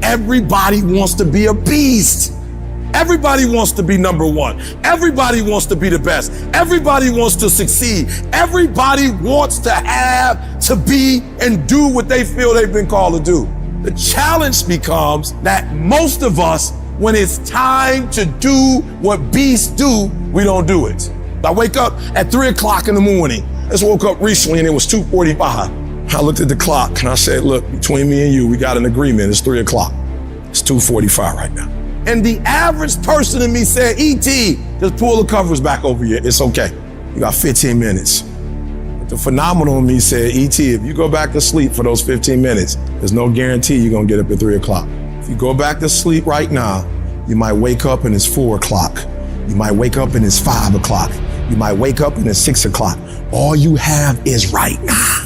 everybody wants to be a beast. Everybody wants to be number one. Everybody wants to be the best. Everybody wants to succeed. Everybody wants to have, to be, and do what they feel they've been called to do. The challenge becomes that most of us, when it's time to do what beasts do, we don't do it. I wake up at 3 o'clock in the morning. I just woke up recently and it was 2:45. I looked at the clock and I said, look, between me and you, we got an agreement. It's 3 o'clock. It's 2:45 right now. And the average person in me said, E.T., just pull the covers back over you. It's okay. You got 15 minutes. But the phenomenal in me said, E.T., if you go back to sleep for those 15 minutes, there's no guarantee you're going to get up at 3 o'clock. If you go back to sleep right now, you might wake up and it's 4 o'clock. You might wake up and it's 5 o'clock. You might wake up and it's 6 o'clock. All you have is right now.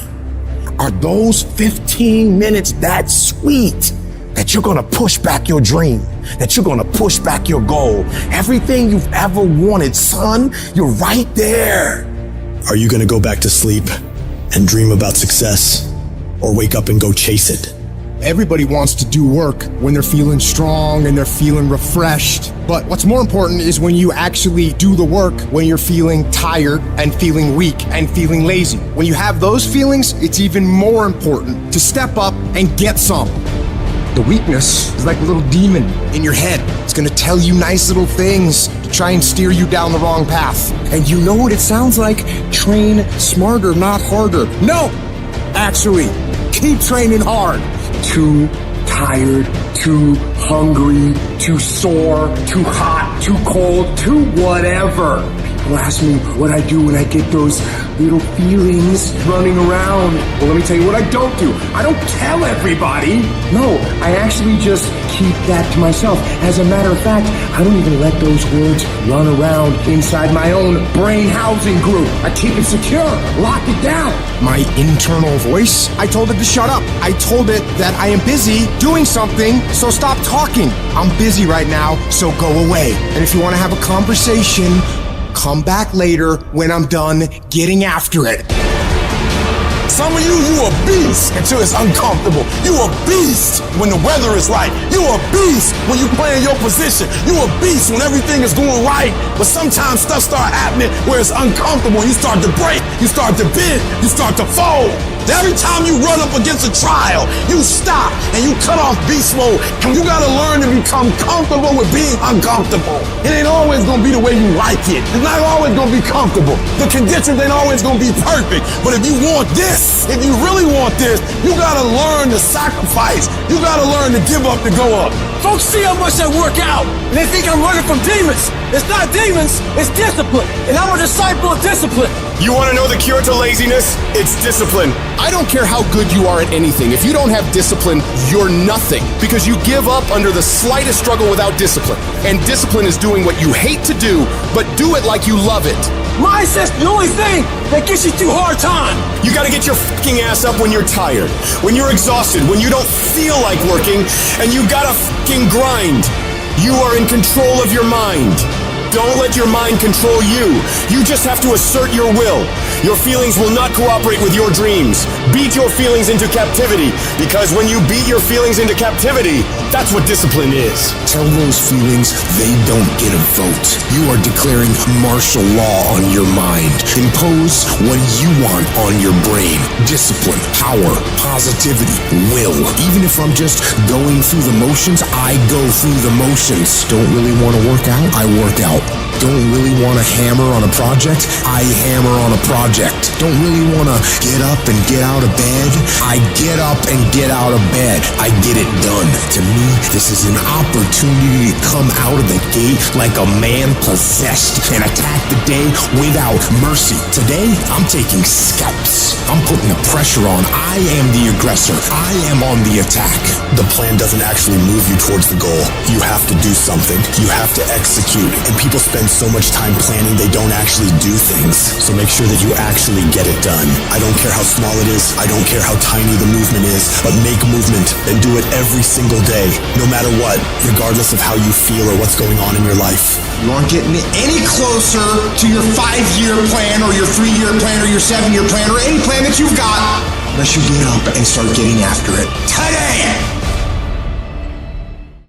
Are those 15 minutes that sweet that you're gonna push back your dream, that you're gonna push back your goal? Everything you've ever wanted, son, you're right there. Are you gonna go back to sleep and dream about success, or wake up and go chase it? Everybody wants to do work when they're feeling strong and they're feeling refreshed. But what's more important is when you actually do the work when you're feeling tired and feeling weak and feeling lazy. When you have those feelings, it's even more important to step up and get some. The weakness is like a little demon in your head. It's gonna tell you nice little things to try and steer you down the wrong path. And you know what it sounds like? Train smarter, not harder. No, actually, keep training hard. Too tired, too hungry, too sore, too hot, too cold, too whatever. People ask me what I do when I get those little feelings running around. Well, let me tell you what I don't do. I don't tell everybody. No, I actually just keep that to myself. As a matter of fact, I don't even let those words run around inside my own brain housing group. I keep it secure, lock it down. My internal voice, I told it to shut up. I told it that I am busy doing something, so stop talking. I'm busy right now, so go away. And if you want to have a conversation, come back later when I'm done getting after it. Some of you a beast until it's uncomfortable. You a beast when the weather is right. You a beast when you play in your position. You a beast when everything is going right. But sometimes stuff start happening where it's uncomfortable. You start to break, you start to bend, you start to fold. Every time you run up against a trial, you stop and you cut off beast mode. And you gotta learn to become comfortable with being uncomfortable. It ain't always gonna be the way you like it. It's not always gonna be comfortable. The conditions ain't always gonna be perfect. But if you want this, if you really want this, you gotta learn to sacrifice. You gotta learn to give up to go up. Folks see how much I work out, and they think I'm running from demons. It's not demons, it's discipline. And I'm a disciple of discipline. You want to know the cure to laziness? It's discipline. I don't care how good you are at anything. If you don't have discipline, you're nothing. Because you give up under the slightest struggle without discipline. And discipline is doing what you hate to do, but do it like you love it. Mindset's the only thing that gets you through hard time. You gotta get your fucking ass up when you're tired, when you're exhausted, when you don't feel like working, and you gotta fucking grind. You are in control of your mind. Don't let your mind control you. You just have to assert your will. Your feelings will not cooperate with your dreams. Beat your feelings into captivity, because when you beat your feelings into captivity, that's what discipline is. Tell those feelings they don't get a vote. You are declaring martial law on your mind. Impose what you want on your brain. Discipline, power, positivity, will. Even if I'm just going through the motions, I go through the motions. Don't really want to work out? I work out. Don't really want to hammer on a project? I hammer on a project. Don't really want to get up and get out of bed? I get up and get out of bed. I get it done. To me, this is an opportunity to come out of the gate like a man possessed and attack the day without mercy. Today, I'm taking scalps. I'm putting the pressure on. I am the aggressor. I am on the attack. The plan doesn't actually move you towards the goal. You have to do something. You have to execute. And people spend so much time planning, they don't actually do things. So make sure that you actually get it done. I don't care how small it is. I don't care how tiny the movement is, but make movement and do it every single day, no matter what, regardless of how you feel or what's going on in your life. You aren't getting any closer to your 5-year plan or your 3-year plan or your 7-year plan or any plan that you've got unless you get up and start getting after it today.